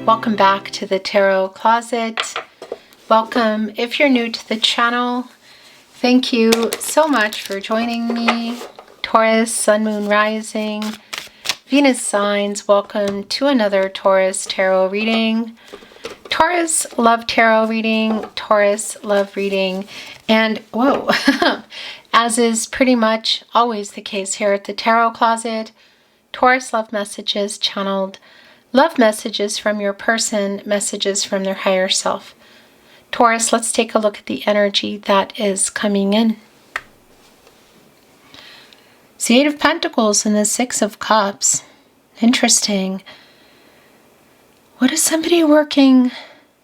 Welcome back to the Tarot Closet. Welcome if you're new to the channel. Thank you so much for joining me. Taurus, Sun, Moon, Rising, Venus signs, welcome to another Taurus tarot reading. Taurus, love tarot reading. Taurus, love reading. And whoa, as is pretty much always the case here at the Tarot Closet, Taurus love messages channeled. Love messages from your person, messages from their higher self. Taurus, let's take a look at the energy that is coming in. It's the Eight of Pentacles and the Six of Cups. Interesting. What is somebody working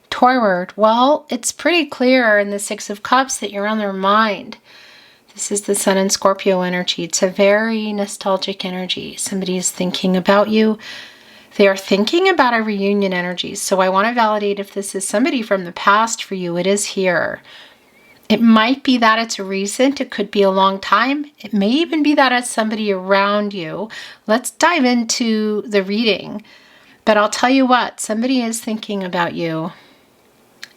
toward? Well, it's pretty clear in the Six of Cups that you're on their mind. This is the Sun and Scorpio energy. It's a very nostalgic energy. Somebody is thinking about you. They are thinking about a reunion energy. So I want to validate if this is somebody from the past for you. It is here. It might be that it's recent. It could be a long time. It may even be that it's somebody around you. Let's dive into the reading. But I'll tell you what, somebody is thinking about you.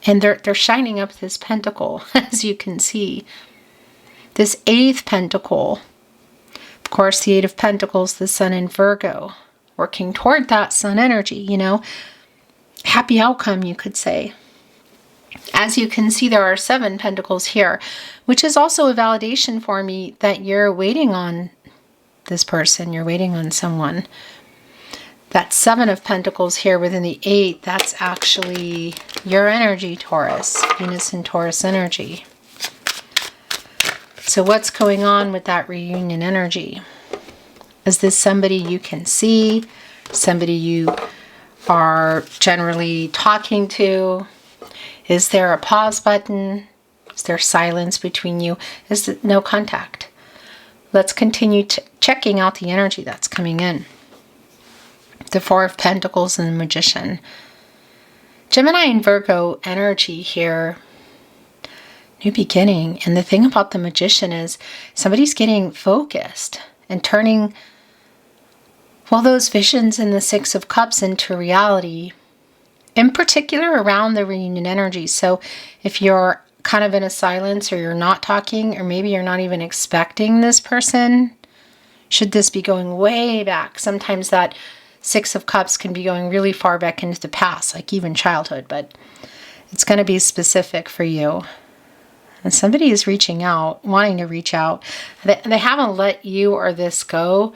And they're shining up this pentacle, as you can see. This eighth pentacle. Of course, the Eight of Pentacles, the Sun in Virgo. Working toward that sun energy, you know, happy outcome, you could say. As you can see, there are 7 pentacles here, which is also a validation for me that you're waiting on this person. You're waiting on someone. That 7 of Pentacles here within the 8, that's actually your energy, Taurus. Venus and Taurus energy. So what's going on with that reunion energy? Is this somebody you can see? Somebody you are generally talking to? Is there a pause button? Is there silence between you? Is there no contact? Let's continue checking out the energy that's coming in. The Four of Pentacles and the Magician. Gemini and Virgo energy here. New beginning. And the thing about the Magician is somebody's getting focused and turning, well, those visions in the Six of Cups into reality, in particular around the reunion energy. So if you're kind of in a silence, or you're not talking, or maybe you're not even expecting this person, should this be going way back? Sometimes that Six of Cups can be going really far back into the past, like even childhood, but it's going to be specific for you. And somebody is reaching out, wanting to reach out. They haven't let you or this go.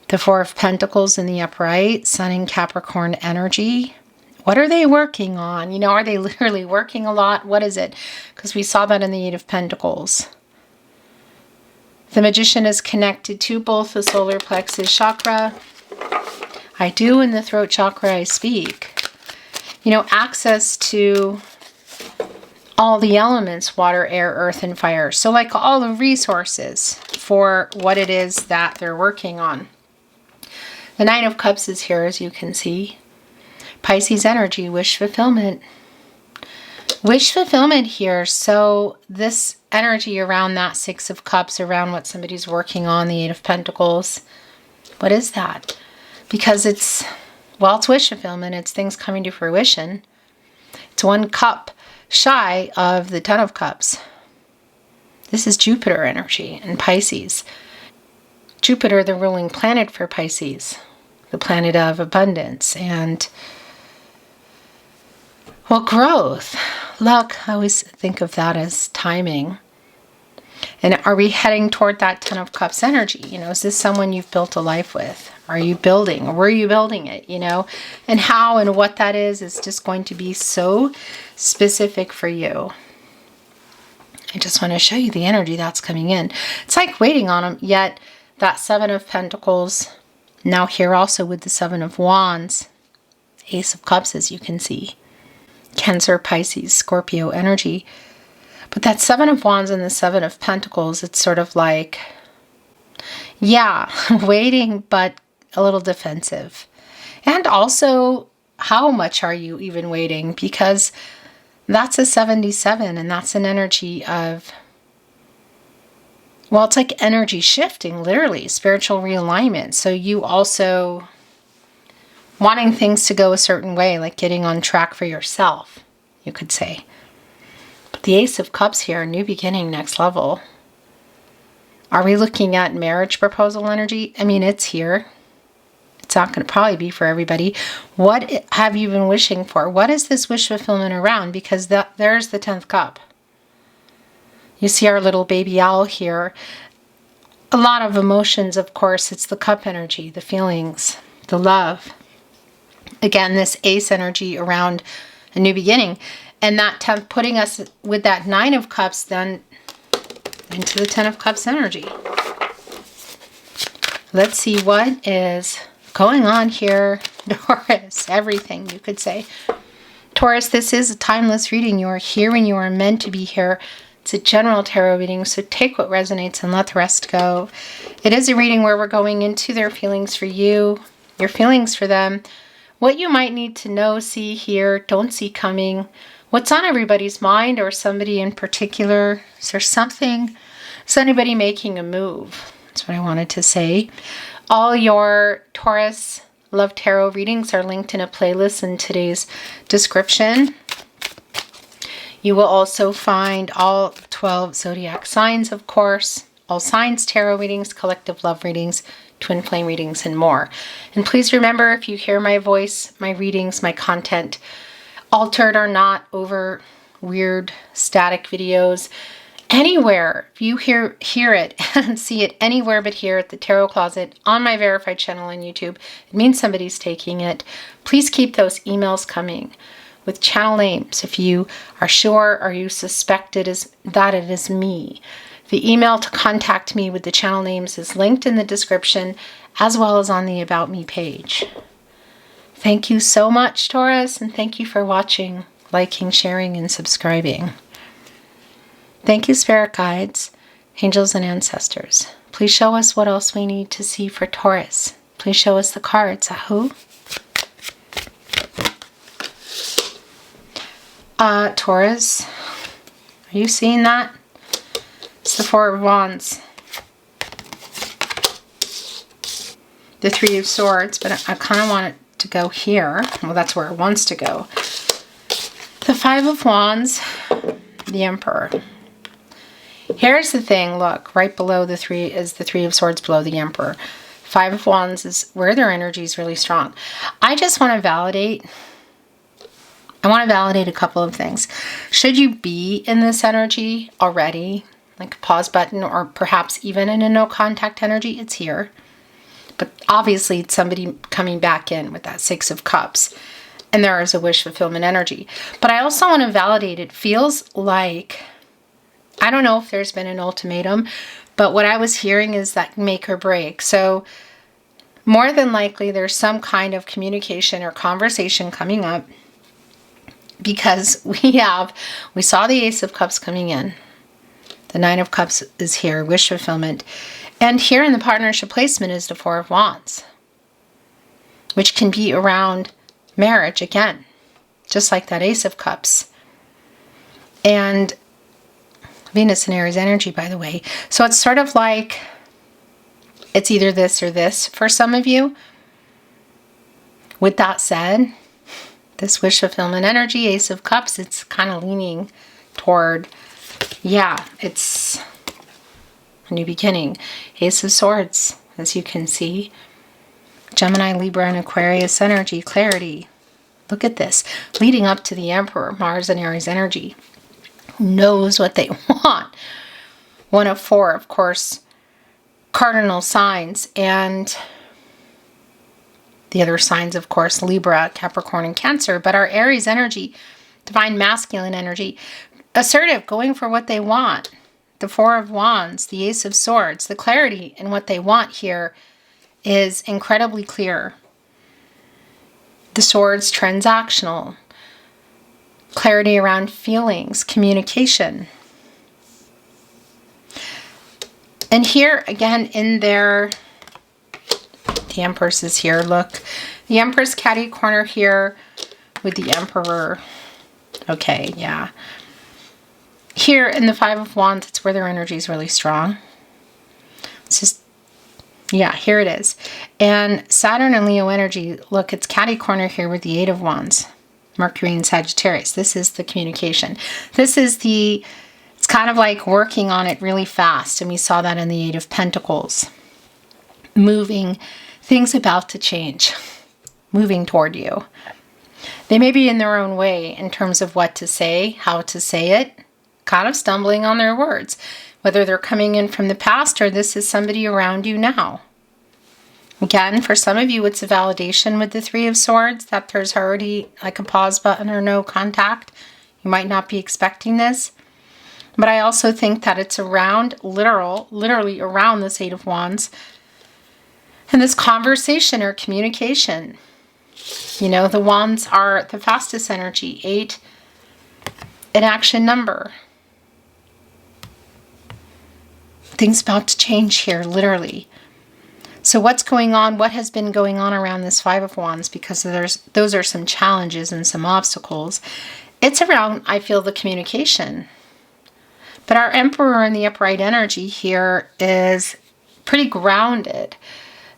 The Four of Pentacles in the upright, Sun in Capricorn energy. What are they working on? You know, are they literally working a lot? What is it? Because we saw that in the Eight of Pentacles. The Magician is connected to both the solar plexus chakra. I do in the throat chakra I speak. You know, access to all the elements, water, air, earth, and fire. So like all the resources for what it is that they're working on. The Nine of Cups is here, as you can see. Pisces energy, wish fulfillment. Wish fulfillment here. So this energy around that Six of Cups, around what somebody's working on, the Eight of Pentacles. What is that? Because it's, well, it's wish fulfillment. It's things coming to fruition. It's one cup shy of the Ten of Cups. This is Jupiter energy in Pisces. Jupiter, the ruling planet for Pisces, the planet of abundance and, well, growth. Luck, I always think of that as timing. And are we heading toward that Ten of Cups energy? You know, is this someone you've built a life with? Are you building, or were you building it, you know? And how and what that is just going to be so specific for you. I just want to show you the energy that's coming in. It's like waiting on them, yet that Seven of Pentacles, now here also with the Seven of Wands, Ace of Cups, as you can see. Cancer, Pisces, Scorpio energy. But that Seven of Wands and the Seven of Pentacles, it's sort of like, yeah, waiting, but a little defensive. And also, how much are you even waiting? Because that's a 77, and that's an energy of, well, it's like energy shifting, literally, spiritual realignment. So you also wanting things to go a certain way, like getting on track for yourself, you could say. But the Ace of Cups here, new beginning, next level. Are we looking at marriage proposal energy? I mean, it's here. It's not going to probably be for everybody. What have you been wishing for? What is this wish fulfillment around? Because there's the 10th cup. You see our little baby owl here. A lot of emotions, of course. It's the cup energy, the feelings, the love. Again, this ace energy around a new beginning. And that 10th, putting us with that 9 of cups then into the 10 of cups energy. Let's see what is going on here. Taurus, everything you could say. Taurus, this is a timeless reading. You are here when you are meant to be here. It's a general tarot reading, so take what resonates and let the rest go. It is a reading where we're going into their feelings for you, your feelings for them, what you might need to know, see, hear, don't see coming, what's on everybody's mind or somebody in particular. Is there something? Is anybody making a move? That's what I wanted to say. All your Taurus Love Tarot readings are linked in a playlist in today's description. You will also find all 12 zodiac signs, of course, all signs tarot readings, collective love readings, twin flame readings, and more. And please remember, if you hear my voice, my readings, my content altered or not over weird static videos, anywhere, if you hear it and see it anywhere but here at the Tarot Closet on my verified channel on YouTube, it means somebody's taking it. Please keep those emails coming with channel names if you are sure or you suspect that it is me. The email to contact me with the channel names is linked in the description as well as on the About Me page. Thank you so much, Taurus, and thank you for watching, liking, sharing, and subscribing. Thank you, spirit guides, angels, and ancestors. Please show us what else we need to see for Taurus. Please show us the cards. Ahu. Taurus, are you seeing that? It's the Four of Wands. The Three of Swords, but I kind of want it to go here. Well, that's where it wants to go. The Five of Wands, the Emperor. Here's the thing, look, right below the Three is the Three of Swords below the Emperor. Five of Wands is where their energy is really strong. I just want to validate a couple of things. Should you be in this energy already, like a pause button, or perhaps even in a no contact energy, it's here. But obviously it's somebody coming back in with that Six of Cups. And there is a wish fulfillment energy. But I also want to validate, it feels like, I don't know if there's been an ultimatum, but what I was hearing is that make or break. So more than likely there's some kind of communication or conversation coming up, because we saw the Ace of Cups coming in. The Nine of Cups is here, wish fulfillment. And here in the partnership placement is the Four of Wands, which can be around marriage again, just like that Ace of Cups. And Venus and Aries energy, by the way. So it's sort of like it's either this or this for some of you. With that said, this wish fulfillment energy, Ace of Cups, it's kind of leaning toward, yeah, it's a new beginning. Ace of Swords, as you can see. Gemini, Libra, and Aquarius energy, clarity. Look at this. Leading up to the Emperor, Mars and Aries energy. Who knows what they want? One of four, of course, cardinal signs. And the other signs, of course, Libra, Capricorn, and Cancer. But our Aries energy, divine masculine energy, assertive, going for what they want. The Four of Wands, the Ace of Swords, the clarity in what they want here is incredibly clear. The Swords, transactional. Clarity around feelings, communication. And here, again, in there, the Empress is here. Look, the Empress catty corner here with the Emperor. Okay, yeah. Here in the Five of Wands, it's where their energy is really strong. It's just Yeah, here it is. And Saturn and Leo energy, look, it's catty corner here with the Eight of Wands. Mercury and Sagittarius. This is the communication. This is it's kind of like working on it really fast. And we saw that in the Eight of Pentacles. Moving, things about to change, moving toward you. They may be in their own way in terms of what to say, how to say it, kind of stumbling on their words, whether they're coming in from the past or this is somebody around you now. Again, for some of you, it's a validation with the Three of Swords that there's already like a pause button or no contact. You might not be expecting this. But I also think that it's around, literally around this Eight of Wands. And this conversation or communication. You know, the wands are the fastest energy. 8, an action number. Things about to change here, literally. So what's going on? What has been going on around this Five of Wands? Because those are some challenges and some obstacles. It's around, I feel, the communication. But our Emperor in the upright energy here is pretty grounded.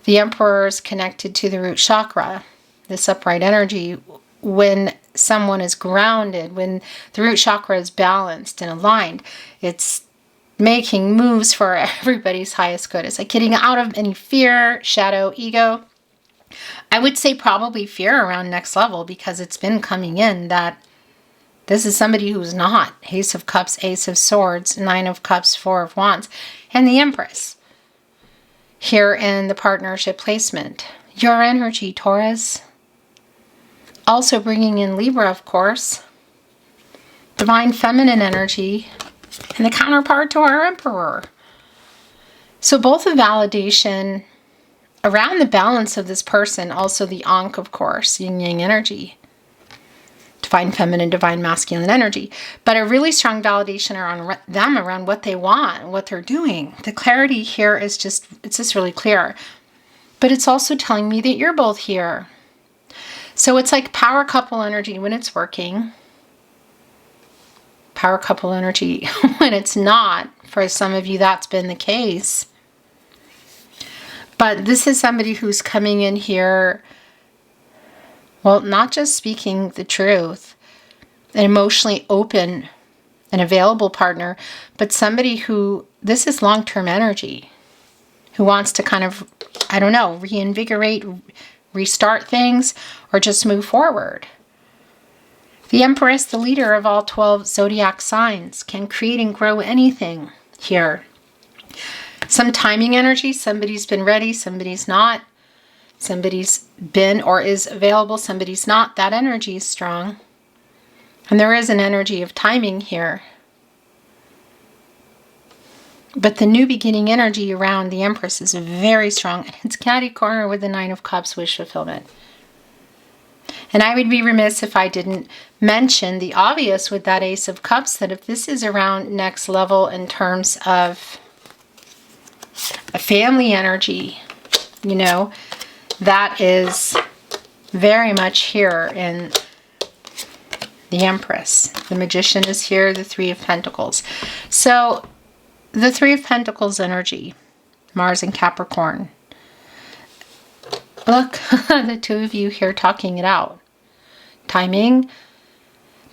The Emperor is connected to the root chakra. This upright energy, when someone is grounded, when the root chakra is balanced and aligned, it's making moves for everybody's highest good. It's like getting out of any fear, shadow, ego. I would say probably fear around next level because it's been coming in that this is somebody who's not. Ace of Cups, Ace of Swords, Nine of Cups, Four of Wands, and the Empress. Here in the partnership placement. Your energy, Taurus. Also bringing in Libra, of course. Divine feminine energy. And the counterpart to our Emperor. So both a validation around the balance of this person. Also the Ankh, of course. Yin-yang energy. Divine feminine, divine masculine energy. But a really strong validation around them, around what they want, what they're doing. The clarity here is just, it's just really clear. But it's also telling me that you're both here. So it's like power couple energy when it's working. Power couple energy when it's not. For some of you, that's been the case. But this is somebody who's coming in here, well, not just speaking the truth, an emotionally open and available partner, but somebody who, this is long-term energy, who wants to kind of, I don't know, reinvigorate, restart things, or just move forward. The Empress, the leader of all 12 zodiac signs, can create and grow anything here. Some timing energy, somebody's been ready, somebody's not. Somebody's been or is available, somebody's not. That energy is strong. And there is an energy of timing here. But the new beginning energy around the Empress is very strong. It's catty corner with the Nine of Cups, wish fulfillment. And I would be remiss if I didn't mention the obvious with that Ace of Cups, that if this is around next level in terms of a family energy, you know, that is very much here in the Empress. The Magician is here, the Three of Pentacles. So the Three of Pentacles energy, Mars and Capricorn. Look, the two of you here talking it out. Timing.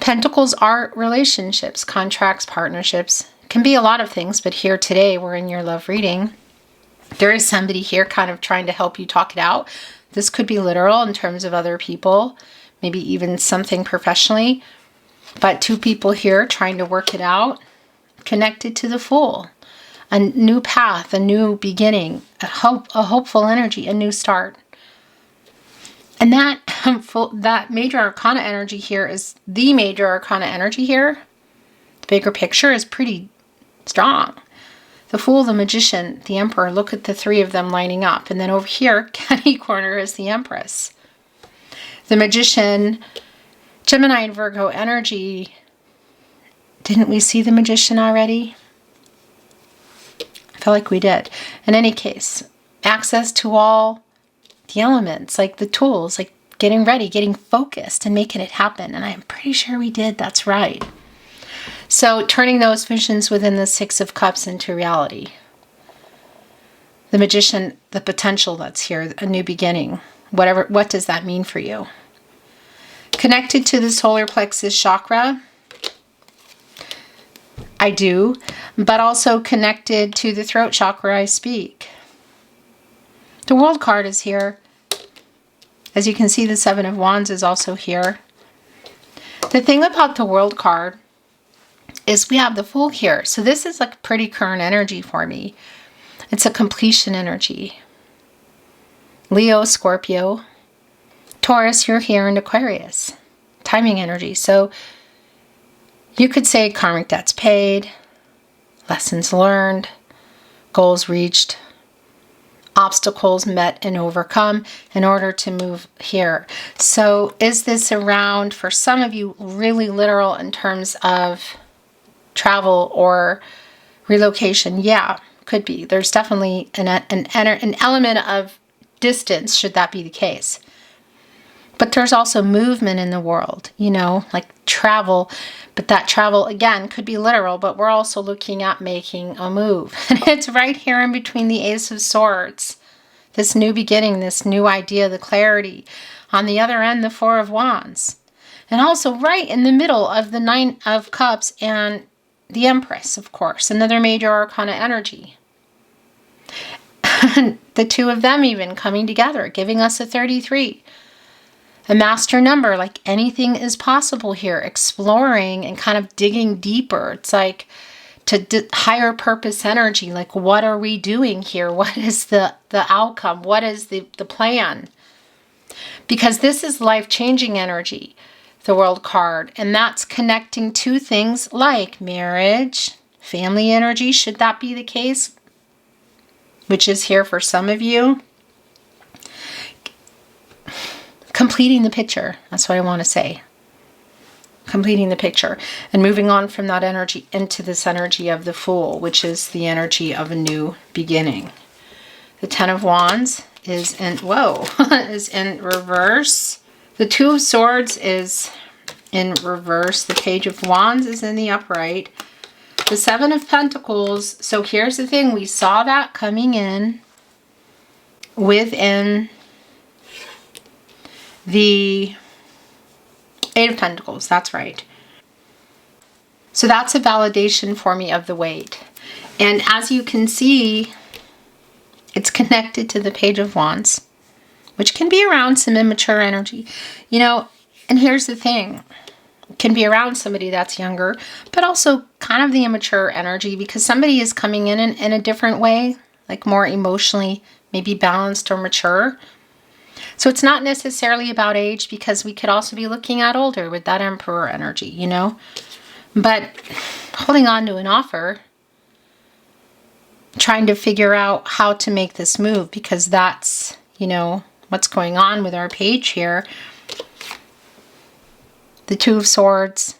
Pentacles are relationships, contracts, partnerships. Can be a lot of things, but here today we're in your love reading. There is somebody here kind of trying to help you talk it out. This could be literal in terms of other people, maybe even something professionally. But two people here trying to work it out, connected to the Fool. A new path, a new beginning, a hopeful energy, a new start. And that major arcana energy here is the major arcana energy here. The bigger picture is pretty strong. The Fool, the Magician, the Emperor. Look at the three of them lining up. And then over here, catty corner is the Empress. The Magician, Gemini and Virgo energy. Didn't we see the Magician already? I feel like we did. In any case, access to all the elements, like the tools, like getting ready, getting focused and making it happen. And I'm pretty sure we did. That's right. So turning those visions within the Six of Cups into reality. The Magician, the potential that's here, a new beginning. What does that mean for you? Connected to the solar plexus chakra, I do, but also connected to the throat chakra, I speak. The World card is here. As you can see, the Seven of Wands is also here. The thing about the World card is we have the Fool here. So this is like pretty current energy for me. It's a completion energy. Leo, Scorpio, Taurus, you're here, and Aquarius. Timing energy. So you could say karmic debts paid, lessons learned, goals reached, obstacles met and overcome in order to move here. So is this around, for some of you, really literal in terms of travel or relocation? Yeah, could be. There's definitely an element of distance, should that be the case. But there's also movement in the world, you know, like travel. But that travel, again, could be literal, but we're also looking at making a move. And it's right here in between the Ace of Swords. This new beginning, this new idea, the clarity. On the other end, the Four of Wands. And also right in the middle of the Nine of Cups and the Empress, of course. Another major arcana energy. The two of them even coming together, giving us a 33. A master number, like anything is possible here. Exploring and kind of digging deeper. It's like to higher purpose energy. Like, what are we doing here? What is the outcome? What is the plan? Because this is life-changing energy, the World card. And that's connecting to things like marriage, family energy, should that be the case, which is here for some of you. Completing the picture. That's what I want to say. Completing the picture. And moving on from that energy into this energy of the Fool, which is the energy of a new beginning. The Ten of Wands is in, is in reverse. The Two of Swords is in reverse. The Page of Wands is in the upright. The Seven of Pentacles. So here's the thing. We saw that coming in within the Eight of Pentacles, that's right. So that's a validation for me of the wait. And as you can see, it's connected to the Page of Wands, which can be around some immature energy. You know, and here's the thing. It can be around somebody that's younger, but also kind of the immature energy, because somebody is coming in a different way, like more emotionally, maybe balanced or mature. So it's not necessarily about age, because we could also be looking at older with that Emperor energy, you know. But holding on to an offer, trying to figure out how to make this move, because that's, you know, what's going on with our page here. The Two of Swords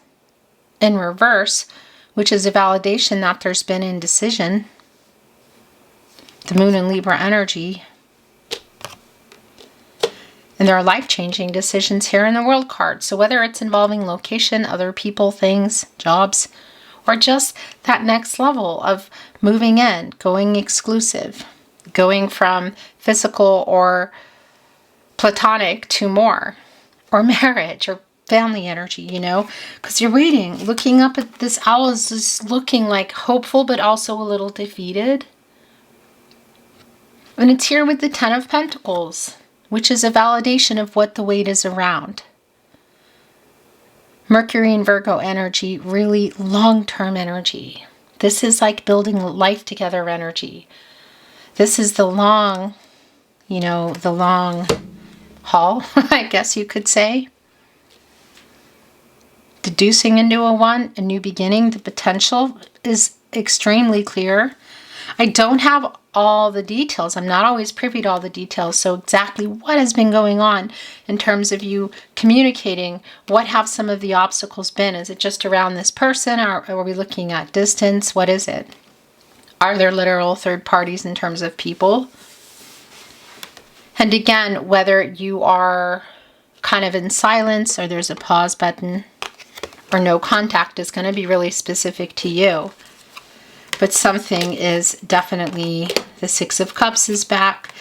in reverse, which is a validation that there's been indecision. The Moon and Libra energy. And there are life-changing decisions here in the World card. So whether it's involving location, other people, things, jobs, or just that next level of moving in, going exclusive, going from physical or platonic to more, or marriage, or family energy, you know, because you're waiting, looking up at this owl is just looking like hopeful, but also a little defeated. And it's here with the Ten of Pentacles, which is a validation of what the wait is around. Mercury and Virgo energy, really long-term energy. This is like building life together energy. This is the long, you know, the long haul, I guess you could say. Deducing into a new beginning, the potential is extremely clear. I don't have all the details. I'm not always privy to all the details. So exactly what has been going on in terms of you communicating, what have some of the obstacles been? Is it just around this person? Or are we looking at distance? What is it? Are there literal third parties in terms of people? And again, whether you are kind of in silence or there's a pause button or no contact is going to be really specific to you. But something is definitely The Six of Cups is back.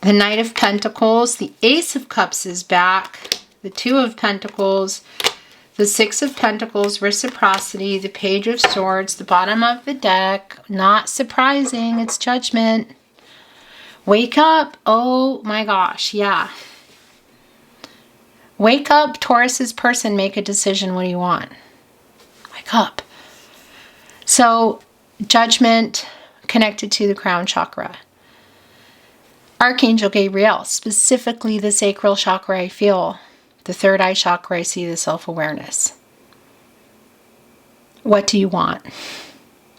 The Knight of Pentacles. The Ace of Cups is back. The Two of Pentacles. The Six of Pentacles, reciprocity. The Page of Swords. The bottom of the deck. Not surprising. It's Judgment. Wake up. Oh my gosh. Yeah. Wake up, Taurus's person. Make a decision. What do you want? Wake up. So, Judgment connected to the crown chakra. Archangel Gabriel, specifically the sacral chakra, I feel. The third eye chakra, I see the self-awareness. What do you want?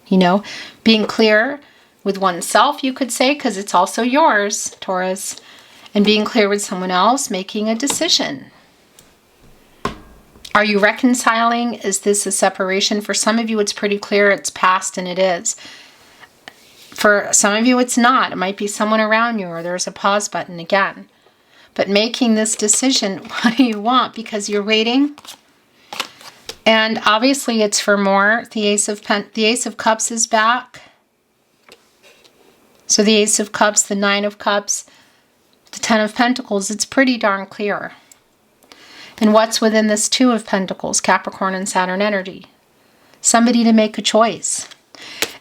You know, being clear with oneself, you could say, because it's also yours, Taurus. And being clear with someone else, making a decision. Are you reconciling? Is this a separation? For some of you, it's pretty clear it's past, and it is. For some of you, it's not. It might be someone around you, or there's a pause button again. But making this decision, what do you want? Because you're waiting. And obviously, it's for more. The Ace of Cups is back. So the Ace of Cups, the Nine of Cups, the Ten of Pentacles, it's pretty darn clear. And what's within this Two of Pentacles, Capricorn and Saturn energy? Somebody to make a choice.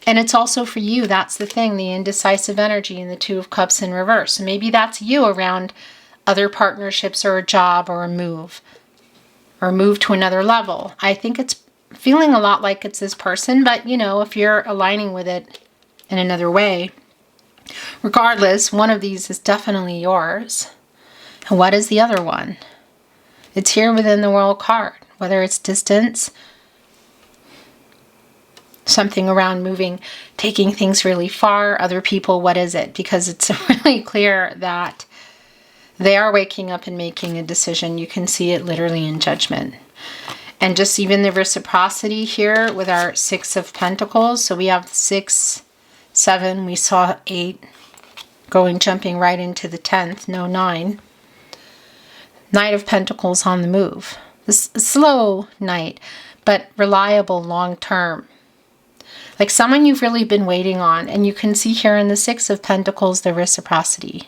And it's also for you. That's the thing, the indecisive energy in the Two of Cups in reverse. So maybe that's you around other partnerships or a job or a move. Or move to another level. I think it's feeling a lot like it's this person. But, you know, if you're aligning with it in another way. Regardless, one of these is definitely yours. And what is the other one? It's here within the World card, whether it's distance, something around moving, taking things really far, other people, what is it? Because it's really clear that they are waking up and making a decision. You can see it literally in Judgment. And just even the reciprocity here with our Six of Pentacles. So we have 6, 7, we saw 8, jumping right into the 10th, no 9. Knight of Pentacles on the move. This slow knight, but reliable long term. Like someone you've really been waiting on. And you can see here in the Six of Pentacles, the reciprocity.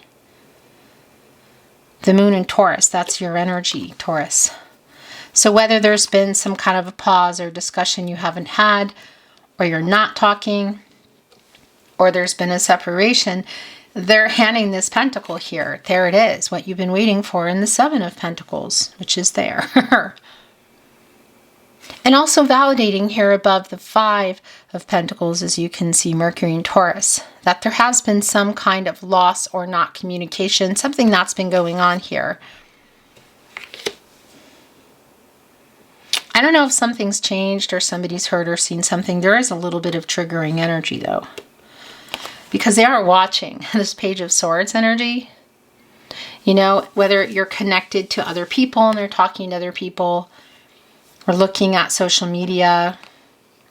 The Moon in Taurus, that's your energy, Taurus. So whether there's been some kind of a pause or discussion you haven't had, or you're not talking, or there's been a separation, they're handing this pentacle here. There it is, what you've been waiting for in the Seven of Pentacles, which is there. And also validating here above the Five of Pentacles, as you can see, Mercury in Taurus, that there has been some kind of loss or not communication, something that's been going on here. I don't know if something's changed or somebody's heard or seen something. There is a little bit of triggering energy, though. Because they are watching this Page of Swords energy. You know, whether you're connected to other people and they're talking to other people, or looking at social media,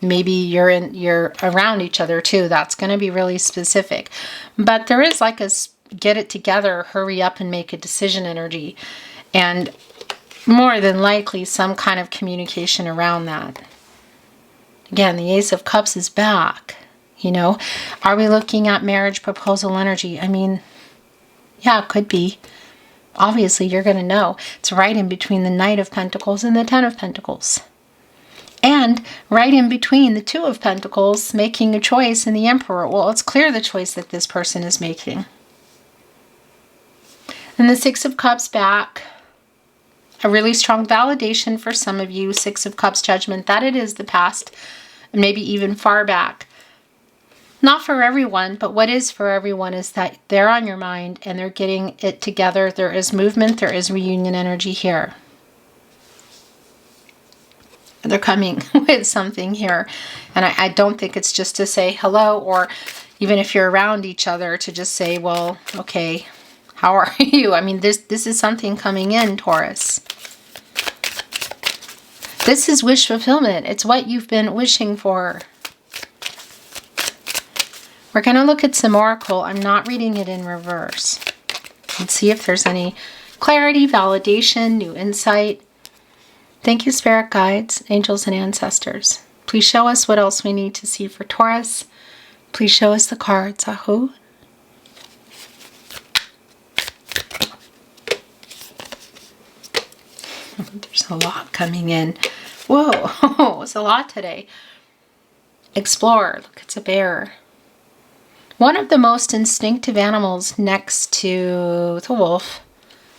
maybe you're around each other too. That's going to be really specific. But there is like a get it together, hurry up and make a decision energy. And more than likely some kind of communication around that. Again, the Ace of Cups is back. You know, are we looking at marriage proposal energy? I mean, yeah, it could be. Obviously, you're going to know. It's right in between the Knight of Pentacles and the Ten of Pentacles. And right in between the Two of Pentacles, making a choice, and the Emperor. Well, it's clear the choice that this person is making. And the Six of Cups back. A really strong validation for some of you. Six of Cups judgment that it is the past. Maybe even far back. Not for everyone, but what is for everyone is that they're on your mind and they're getting it together. There is movement. There is reunion energy here. They're coming with something here. And I don't think it's just to say hello, or even if you're around each other to just say, well, okay, how are you? I mean, this is something coming in, Taurus. This is wish fulfillment. It's what you've been wishing for. We're going to look at some oracle. I'm not reading it in reverse. Let's see if there's any clarity, validation, new insight. Thank you, spirit guides, angels, and ancestors. Please show us what else we need to see for Taurus. Please show us the cards. Ahu. There's a lot coming in. Whoa, it's a lot today. Explore. Look, it's a bear. One of the most instinctive animals next to the wolf.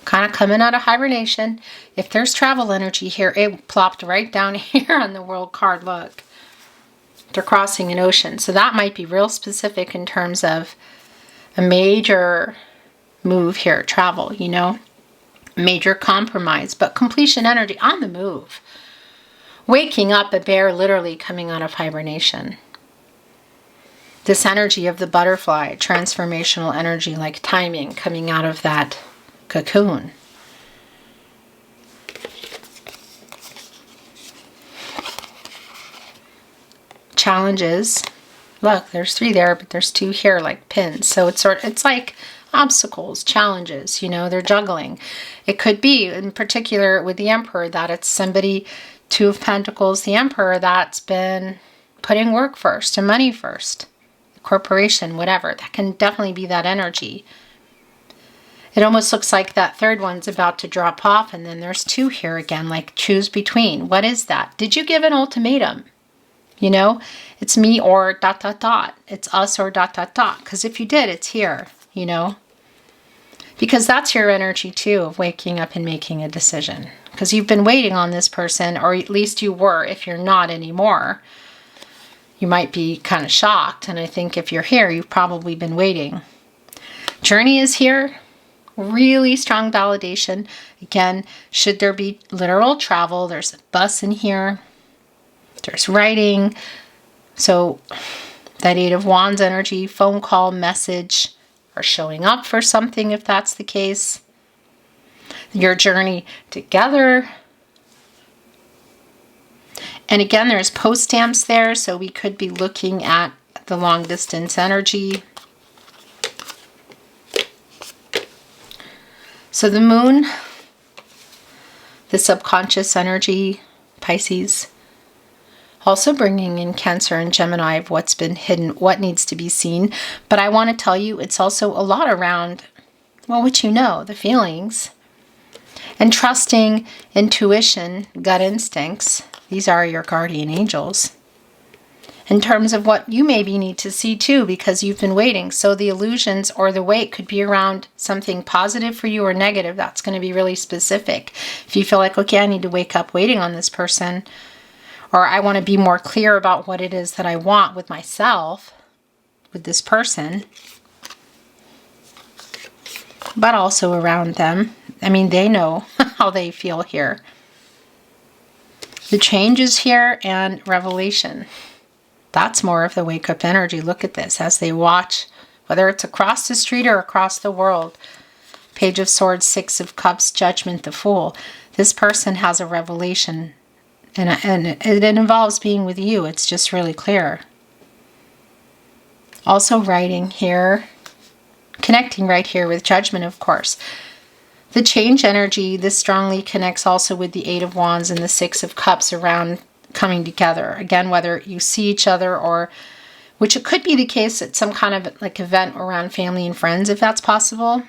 Kind of coming out of hibernation. If there's travel energy here, it plopped right down here on the world card. Look. They're crossing an ocean. So that might be real specific in terms of a major move here. Travel, you know. Major compromise. But completion energy on the move. Waking up, a bear literally coming out of hibernation. This energy of the butterfly. Transformational energy like timing coming out of that cocoon. Challenges. Look, there's 3 there, but there's 2 here like pins. So it's like obstacles, challenges, you know, they're juggling. It could be in particular with the Emperor that it's somebody, 2 of Pentacles, the Emperor, that's been putting work first and money first. Corporation, whatever. That can definitely be that energy. It almost looks like that 3rd one's about to drop off, and then there's 2 here again, like choose between. What is that? Did you give an ultimatum? You know, it's me or ... It's us or ... Because if you did, it's here, you know. Because that's your energy too, of waking up and making a decision. Because you've been waiting on this person, or at least you were, if you're not anymore. You might be kind of shocked, and I think if you're here, you've probably been waiting. Journey is here. Really strong validation. Again, should there be literal travel, there's a bus in here. There's writing. So that 8 of Wands energy, phone call, message, or showing up for something if that's the case. Your journey together. And again, there's post stamps there, so we could be looking at the long distance energy. So the moon, the subconscious energy, Pisces, also bringing in Cancer and Gemini of what's been hidden, what needs to be seen. But I want to tell you, it's also a lot around, well, what you know, the feelings. And trusting intuition, gut instincts. These are your guardian angels. In terms of what you maybe need to see too, because you've been waiting. So the illusions or the wait could be around something positive for you or negative. That's going to be really specific. If you feel like, okay, I need to wake up waiting on this person, or I want to be more clear about what it is that I want with myself, with this person, but also around them. I mean, they know how they feel here. The change is here, and revelation. That's more of the wake-up energy. Look at this as they watch, whether it's across the street or across the world. Page of Swords, 6 of Cups, Judgment, the Fool. This person has a revelation, and it involves being with you. It's just really clear. Also writing here, connecting right here with Judgment, of course. The change energy, this strongly connects also with the 8 of Wands and the 6 of Cups around coming together. Again, whether you see each other or, which it could be the case at some kind of like event around family and friends, if that's possible.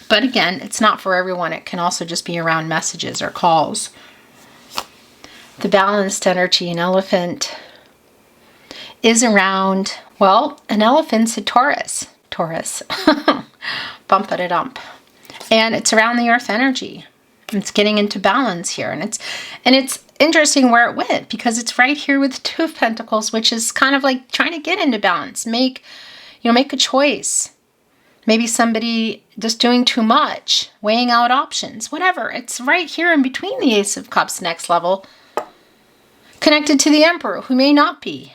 But again, it's not for everyone. It can also just be around messages or calls. The balanced energy, an elephant, is around, well, an elephant's a Taurus. Taurus. Bump-a-da-dump. And it's around the earth energy. It's getting into balance here. And it's interesting where it went, because it's right here with the 2 of Pentacles, which is kind of like trying to get into balance. Make a choice. Maybe somebody just doing too much, weighing out options, whatever. It's right here in between the Ace of Cups, next level, connected to the Emperor, who may not be.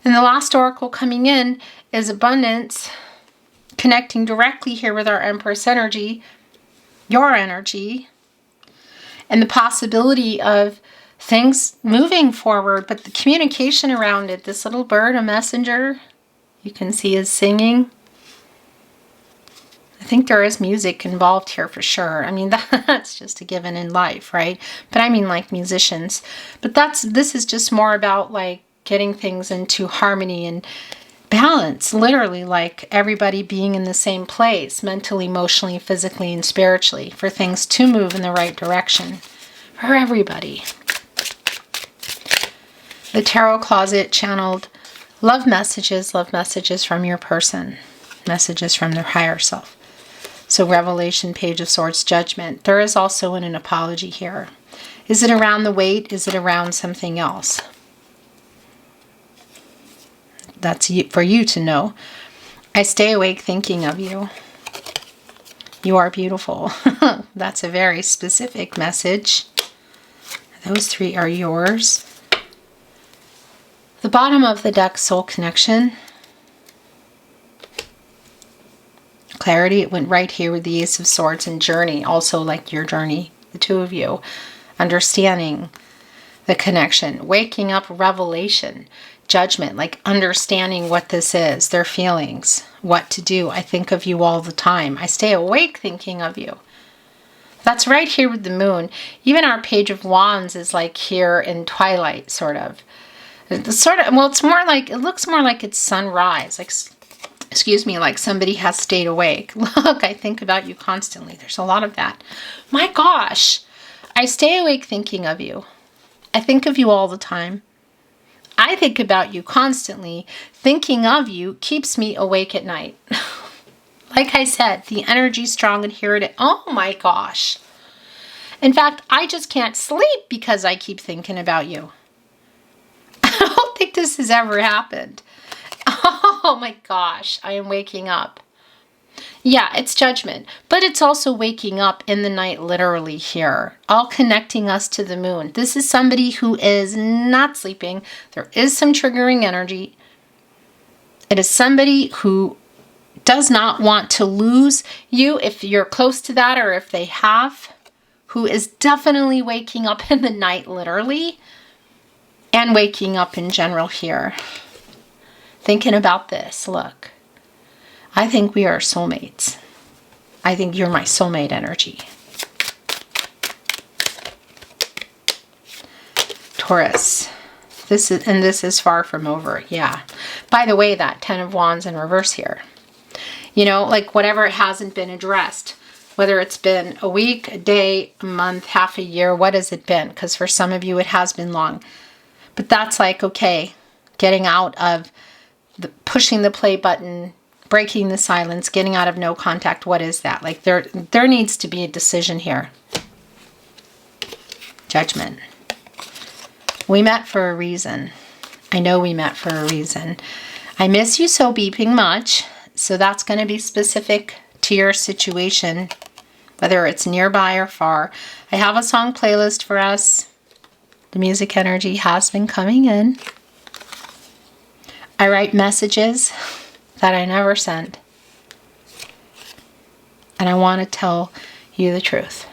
And the last oracle coming in is abundance, connecting directly here with our Empress energy, your energy, and the possibility of things moving forward, but the communication around it. This little bird, a messenger, you can see is singing. I think there is music involved here for sure. I mean, that's just a given in life, right? But I mean like musicians. But this is just more about like getting things into harmony and balance, literally, like everybody being in the same place, mentally, emotionally, physically, and spiritually, for things to move in the right direction for everybody. The Tarot Closet channeled love messages from your person, messages from their higher self. So Revelation, Page of Swords, Judgment. There is also an apology here. Is it around the weight? Is it around something else? That's for you to know. I stay awake thinking of you. You are beautiful. That's a very specific message. Those three are yours. The bottom of the deck, Soul Connection. Clarity, it went right here with the Ace of Swords, and journey, also like your journey, the two of you. Understanding the connection. Waking up, revelation. Judgment, like understanding what this is, their feelings, what to do. I think of you all the time. I stay awake thinking of you. That's right here with the moon. Even our Page of Wands is like here in twilight, sort of. Well, it's more like, it looks more like it's sunrise. Like, excuse me, like somebody has stayed awake. Look, I think about you constantly. There's a lot of that. My gosh, I stay awake thinking of you. I think of you all the time. I think about you constantly. Thinking of you keeps me awake at night. Like I said, the energy's strong and here it is. Oh my gosh. In fact, I just can't sleep because I keep thinking about you. I don't think this has ever happened. Oh my gosh, I am waking up. Yeah, it's judgment, but it's also waking up in the night, literally here, all connecting us to the moon. This is somebody who is not sleeping. There is some triggering energy. It is somebody who does not want to lose you, if you're close to that, or if they have, who is definitely waking up in the night, literally, and waking up in general here. Thinking about this, look. I think we are soulmates. I think you're my soulmate energy. Taurus. This is far from over. Yeah. By the way, that 10 of Wands in reverse here. You know, like whatever hasn't been addressed. Whether it's been a week, a day, a month, half a year, what has it been? Because for some of you it has been long. But that's like, okay, getting out of pushing the play button, breaking the silence, getting out of no contact. What is that? Like there needs to be a decision here. Judgment. We met for a reason. I know we met for a reason. I miss you so beeping much. So that's going to be specific to your situation, whether it's nearby or far. I have a song playlist for us. The music energy has been coming in. I write messages that I never sent. And I want to tell you the truth.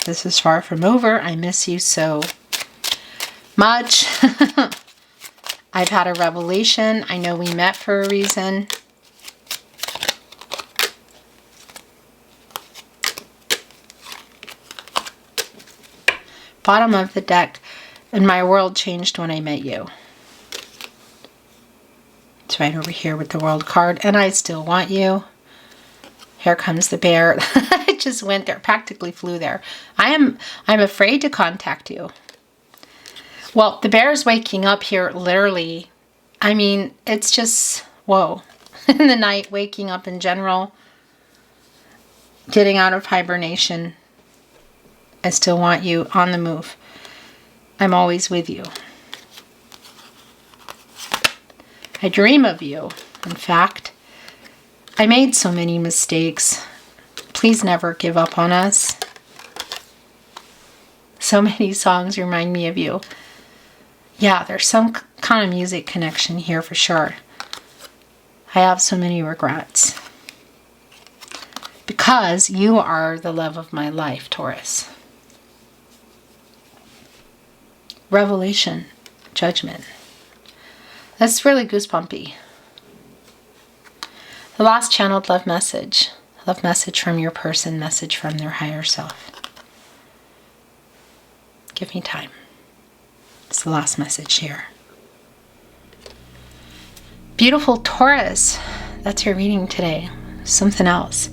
This is far from over. I miss you so much. I've had a revelation. I know we met for a reason. Bottom of the deck. And my world changed when I met you. It's right over here with the World card. And I still want you. Here comes the bear. It just went there. Practically flew there. I'm afraid to contact you. Well, the bear is waking up here, literally. I mean, it's just, whoa. In the night, waking up in general. Getting out of hibernation. I still want you on the move. I'm always with you. I dream of you. In fact, I made so many mistakes. Please never give up on us. So many songs remind me of you. Yeah, there's some kind of music connection here for sure. I have so many regrets. Because you are the love of my life, Taurus. Revelation, judgment. That's really goosebumpy. The last channeled love message. Love message from your person, message from their higher self. Give me time. That's the last message here. Beautiful Taurus. That's your reading today. Something else.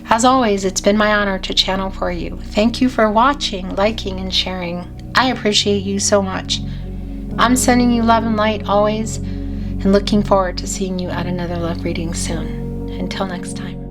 As always, it's been my honor to channel for you. Thank you for watching, liking, and sharing. I appreciate you so much. I'm sending you love and light always, and looking forward to seeing you at another love reading soon. Until next time.